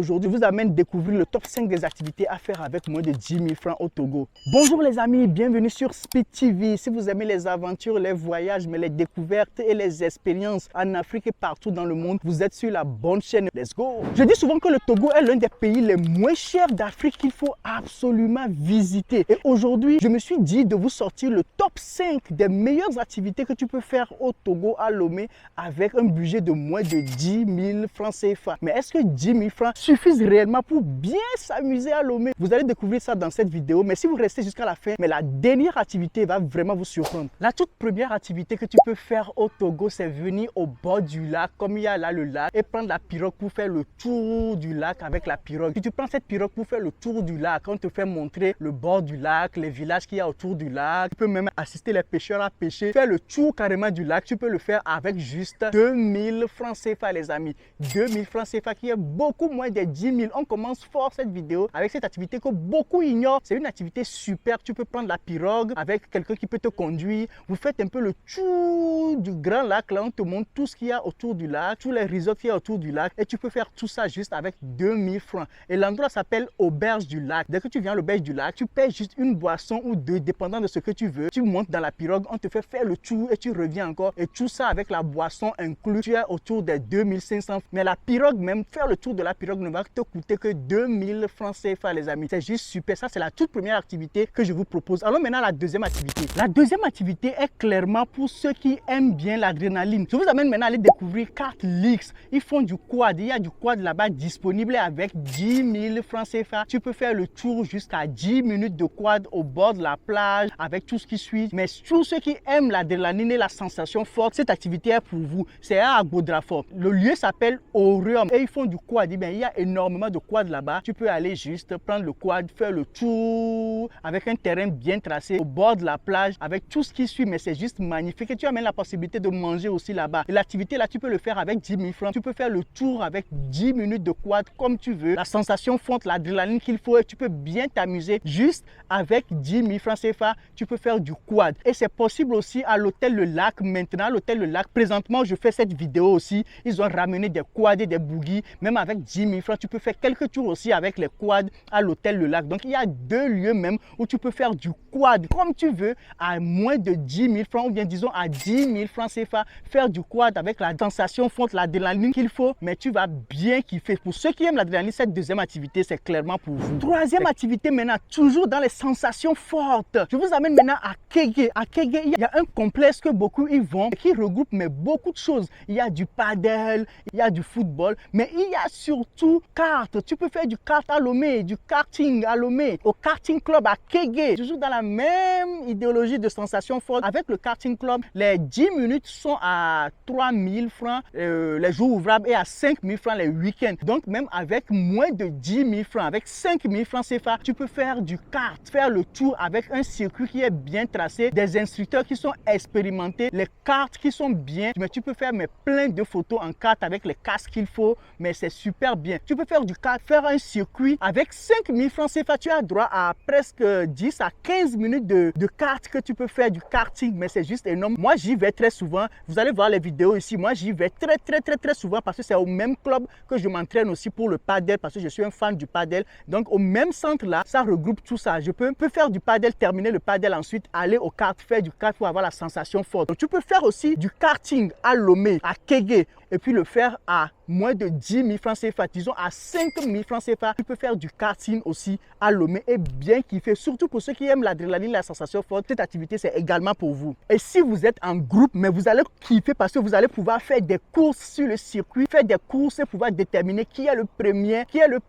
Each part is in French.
Aujourd'hui, je vous amène découvrir le top 5 des activités à faire avec moins de 10 000 francs au Togo. Bonjour les amis, bienvenue sur Speed TV. Si vous aimez les aventures, les voyages, mais les découvertes et les expériences en Afrique et partout dans le monde, vous êtes sur la bonne chaîne. Let's go! Je dis souvent que le Togo est l'un des pays les moins chers d'Afrique qu'il faut absolument visiter. Et aujourd'hui, je me suis dit de vous sortir le top 5 des meilleures activités que tu peux faire au Togo, à Lomé, avec un budget de moins de 10 000 francs CFA. Mais est-ce que 10 000 francs suffisent réellement pour bien s'amuser à Lomé? Vous allez découvrir ça dans cette vidéo, mais si vous restez jusqu'à la fin, mais la dernière activité va vraiment vous surprendre. La toute première activité que tu peux faire au Togo, c'est venir au bord du lac, comme il y a là le lac, et prendre la pirogue pour faire le tour du lac avec la pirogue. Si tu prends cette pirogue pour faire le tour du lac, on te fait montrer le bord du lac, les villages qu'il y a autour du lac. Tu peux même assister les pêcheurs à pêcher, faire le tour carrément du lac. Tu peux le faire avec juste 2000 francs CFA, les amis. 2000 francs CFA qui est beaucoup moins de 10 000. On commence fort cette vidéo avec cette activité que beaucoup ignorent. C'est une activité super. Tu peux prendre la pirogue avec quelqu'un qui peut te conduire. Vous faites un peu le tour du grand lac. Là, on te montre tout ce qu'il y a autour du lac, tous les resorts qu'il y a autour du lac. Et tu peux faire tout ça juste avec 2000 francs. Et l'endroit s'appelle Auberge du lac. Dès que tu viens à l'auberge du lac, tu payes juste une boisson ou deux, dépendant de ce que tu veux. Tu montes dans la pirogue, on te fait faire le tour et tu reviens encore. Et tout ça avec la boisson inclus. Tu es autour des 2500. Mais la pirogue même, faire le tour de la pirogue ne va te coûter que 2000 francs CFA, les amis. C'est juste super. Ça, c'est la toute première activité que je vous propose. Allons maintenant à la deuxième activité. La deuxième activité est clairement pour ceux qui aiment bien l'adrénaline. Je vous amène maintenant à aller découvrir Kart Leaks. Ils font du quad. Il y a du quad là-bas disponible avec 10 000 francs CFA. Tu peux faire le tour jusqu'à 10 minutes de quad au bord de la plage avec tout ce qui suit. Mais tous ceux qui aiment l'adrénaline et la sensation forte, cette activité est pour vous. C'est à Godrafort. Le lieu s'appelle Orium et ils font du quad. Il y a énormément de quad là-bas. Tu peux aller juste prendre le quad, faire le tour avec un terrain bien tracé au bord de la plage avec tout ce qui suit. Mais c'est juste magnifique et tu as même la possibilité de manger aussi là-bas. Et l'activité là, tu peux le faire avec 10 000 francs. Tu peux faire le tour avec 10 minutes de quad comme tu veux. La sensation forte, l'adrénaline qu'il faut et tu peux bien t'amuser juste avec 10 000 francs CFA. Tu peux faire du quad. Et c'est possible aussi à l'hôtel Le Lac. Maintenant, à l'hôtel Le Lac, présentement, je fais cette vidéo aussi. Ils ont ramené des quads et des boogies. Même avec 10 000 francs, tu peux faire quelques tours aussi avec les quads à l'hôtel Le Lac. Donc, il y a deux lieux même où tu peux faire du quad comme tu veux à moins de 10 000 francs ou bien disons à 10 000 francs CFA. Faire du quad avec la sensation forte, l'adrénaline qu'il faut, mais tu vas bien kiffer. Pour ceux qui aiment l'adrénaline, cette deuxième activité, c'est clairement pour vous. Troisième activité maintenant, toujours dans les sensations fortes. Je vous amène maintenant à Kégué. À Kégué, il y a un complexe que beaucoup y vont qui regroupe mais beaucoup de choses. Il y a du paddle, il y a du football, mais il y a surtout kart. Tu peux faire du kart à Lomé, du karting à Lomé, au karting club à Kégué. Toujours dans la même idéologie de sensations fortes. Avec le karting club, les 10 minutes sont à 3 000 francs les jours ouvrables et à 5 000 francs les week-ends. Donc même avec moins de 10 000 francs, avec 5 000 francs CFA, tu peux faire du kart, faire le tour avec un circuit qui est bien tracé, des instructeurs qui sont expérimentés, les karts qui sont bien, mais tu peux faire plein de photos en kart avec les casques qu'il faut, mais c'est super bien. Tu peux faire du kart, faire un circuit avec 5 000 francs CFA, tu as droit à presque 10 à 15 minutes de kart que tu peux faire du karting, mais c'est juste énorme. Moi, j'y vais très souvent. Vous allez voir les vidéos ici. Moi, j'y vais très souvent parce que c'est au même club que je m'entraîne aussi pour le paddle parce que je suis un fan du paddle. Donc, au même centre là, ça regroupe tout ça. Je peux faire du paddle, terminer le paddle, ensuite aller au kart, faire du kart pour avoir la sensation forte. Donc, tu peux faire aussi du karting à Lomé, à Kégué, et puis le faire à moins de 10 000 francs CFA, disons à 5 000 francs CFA. Tu peux faire du karting aussi à Lomé et bien kiffer. Surtout pour ceux qui aiment l'adrénaline, la sensation forte, cette activité c'est également pour vous. Et si vous êtes en groupe, mais vous allez kiffer parce que vous allez pouvoir faire des courses sur le circuit, faire des courses et pouvoir déterminer qui est le premier, qui est le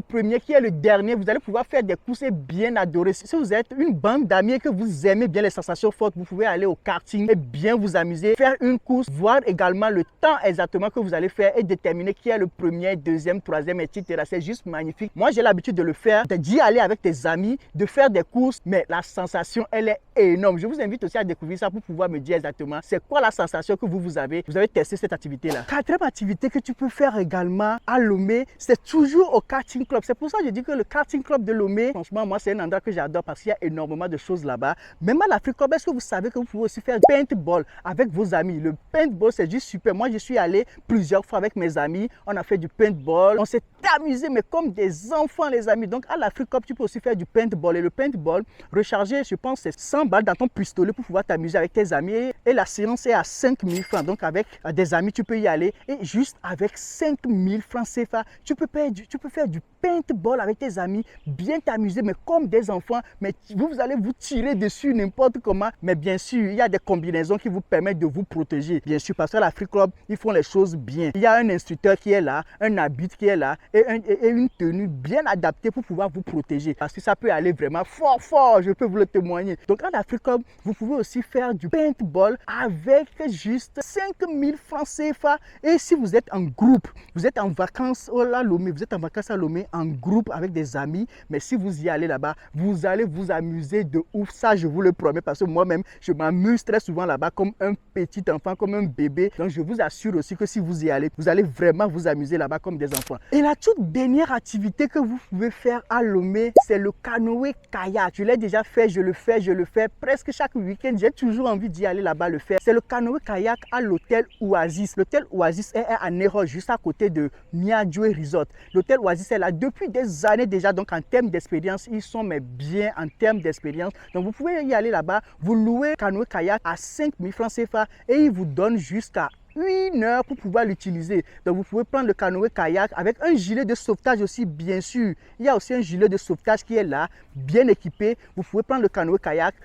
premier, qui est le dernier. Vous allez pouvoir faire des courses et bien adorer. Si vous êtes une bande d'amis et que vous aimez bien les sensations fortes, vous pouvez aller au karting et bien vous amuser, faire une course, voir également le temps exactement que vous allez faire et déterminer qui est le premier, deuxième, troisième, etc. C'est juste magnifique. Moi, j'ai l'habitude de le faire, d'y aller avec tes amis, de faire des courses, mais la sensation, elle est énorme. Je vous invite aussi à découvrir ça pour pouvoir me dire exactement c'est quoi la sensation que vous avez. Vous avez testé cette activité-là. Quatrième activité que tu peux faire également à Lomé, c'est toujours au karting karting club. C'est pour ça que je dis que le karting club de Lomé, franchement, moi, c'est un endroit que j'adore parce qu'il y a énormément de choses là-bas. Même à l'Afrique Club, est-ce que vous savez que vous pouvez aussi faire du paintball avec vos amis? Le paintball, c'est juste super. Moi, je suis allé plusieurs fois avec mes amis. On a fait du paintball. On s'est amusé, mais comme des enfants, les amis. Donc, à l'Afrique Club, tu peux aussi faire du paintball. Et le paintball, recharger, je pense, c'est 100 balles dans ton pistolet pour pouvoir t'amuser avec tes amis. Et la séance est à 5000 francs. Donc, avec des amis, tu peux y aller. Et juste avec 5000 francs CFA, tu peux faire du paintball avec tes amis, bien t'amuser, mais comme des enfants. Mais vous allez vous tirer dessus n'importe comment. Mais bien sûr, il y a des combinaisons qui vous permettent de vous protéger. Bien sûr, parce que l'Afrique Club, ils font les choses bien. Il y a un instructeur qui est là, un habit qui est là et une tenue bien adaptée pour pouvoir vous protéger. Parce que ça peut aller vraiment fort, fort, je peux vous le témoigner. Donc, à l'Afrique Club, vous pouvez aussi faire du paintball avec juste 5000 francs CFA. Et si vous êtes en groupe, vous êtes en vacances à Lomé, vous êtes en vacances à Lomé en groupe avec des amis, mais si vous y allez là-bas, vous allez vous amuser de ouf. Ça, je vous le promets, parce que moi-même, je m'amuse très souvent là-bas comme un petit enfant, comme un bébé. Donc, je vous assure aussi que si vous y allez, vous allez vraiment vous amuser là-bas comme des enfants. Et la toute dernière activité que vous pouvez faire à Lomé, c'est le canoë-kayak. Je l'ai déjà fait, je le fais presque chaque week-end. J'ai toujours envie d'y aller là-bas le faire. C'est le canoë-kayak à l'hôtel Oasis. L'hôtel Oasis est à Nero, juste à côté de Miadjoe Resort. L'hôtel Oasis est là depuis des années déjà. Donc, en termes d'expérience, ils sont mais bien en termes d'expérience. Donc, vous pouvez y aller là-bas. Vous louez canoë-kayak à 5000 francs CFA et ils vous donnent jusqu'à 1 heure pour pouvoir l'utiliser. Donc, vous pouvez prendre le canoë-kayak avec un gilet de sauvetage aussi, bien sûr. Il y a aussi un gilet de sauvetage qui est là, bien équipé. Vous pouvez prendre le canoë-kayak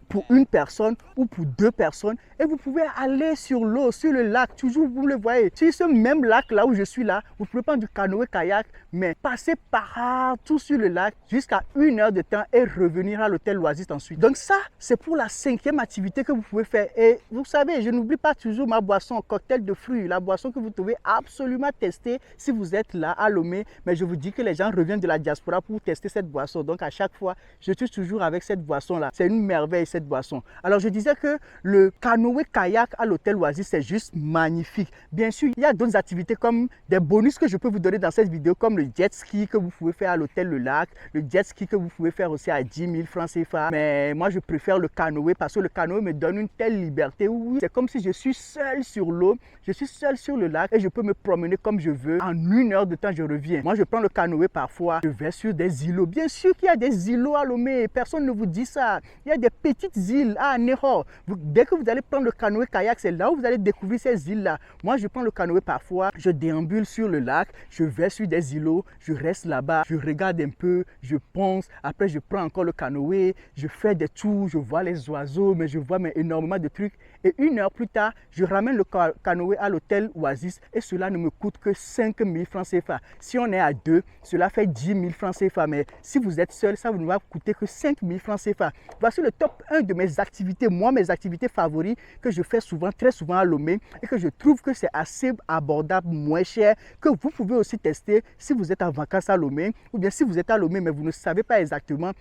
pour une personne ou pour 2 personnes et vous pouvez aller sur l'eau, sur le lac. Toujours, vous le voyez. Sur ce même lac là où je suis là, vous pouvez prendre du canoë-kayak, mais passer partout sur le lac jusqu'à 1 heure de temps et revenir à l'hôtel Oasis ensuite. Donc, ça, c'est pour la 5e activité que vous pouvez faire. Et vous savez, je n'oublie pas toujours ma boisson cocktail de fruits, la boisson que vous devez absolument tester si vous êtes là à Lomé. Mais je vous dis que les gens reviennent de la diaspora pour tester cette boisson. Donc, à chaque fois, je suis toujours avec cette boisson-là. C'est une merveille, cette boisson. Alors, je disais que le canoë-kayak à l'hôtel Oasis, c'est juste magnifique. Bien sûr, il y a d'autres activités comme des bonus que je peux vous donner dans cette vidéo, comme le jet ski que vous pouvez faire à l'hôtel Le Lac, le jet ski que vous pouvez faire aussi à 10 000 francs CFA. Mais moi, je préfère le canoë parce que le canoë me donne une telle liberté. Oui, c'est comme si je suis seul sur l'eau. Je suis seul sur le lac et je peux me promener comme je veux. En 1 heure de temps, je reviens. Moi, je prends le canoë parfois. Je vais sur des îlots. Bien sûr qu'il y a des îlots à Lomé. Personne ne vous dit ça. Il y a des petites îles à Nero. Dès que vous allez prendre le canoë-kayak, c'est là où vous allez découvrir ces îles-là. Moi, je prends le canoë parfois. Je déambule sur le lac. Je vais sur des îlots. Je reste là-bas. Je regarde un peu. Je pense. Après, je prends encore le canoë. Je fais des tours. Je vois les oiseaux. Mais je vois énormément de trucs. Et 1 heure plus tard, je ramène le canoë à l'hôtel Oasis et cela ne me coûte que 5000 francs CFA. Si on est à 2, cela fait 10 000 francs CFA. Mais si vous êtes seul, ça ne va coûter que 5000 francs CFA. Voici le top 1 de mes activités, mes activités favorites que je fais souvent, très souvent à Lomé et que je trouve que c'est assez abordable, moins cher, que vous pouvez aussi tester si vous êtes en vacances à Lomé ou bien si vous êtes à Lomé mais vous ne savez pas exactement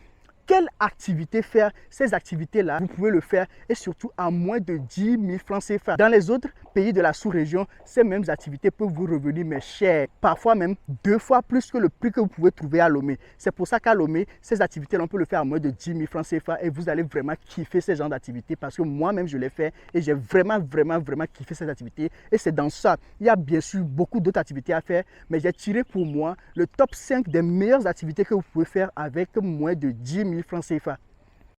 quelle activité faire. Ces activités-là, vous pouvez le faire et surtout à moins de 10 000 francs CFA. Dans les autres pays de la sous-région, ces mêmes activités peuvent vous revenir mais cher, parfois même 2 fois plus que le prix que vous pouvez trouver à Lomé. C'est pour ça qu'à Lomé, ces activités-là, on peut le faire à moins de 10 000 francs CFA et vous allez vraiment kiffer ce genre d'activités parce que moi-même, je l'ai fait et j'ai vraiment kiffé ces activités. Et c'est dans ça. Il y a bien sûr beaucoup d'autres activités à faire, mais j'ai tiré pour moi le top 5 des meilleures activités que vous pouvez faire avec moins de 10 000 francs CFA.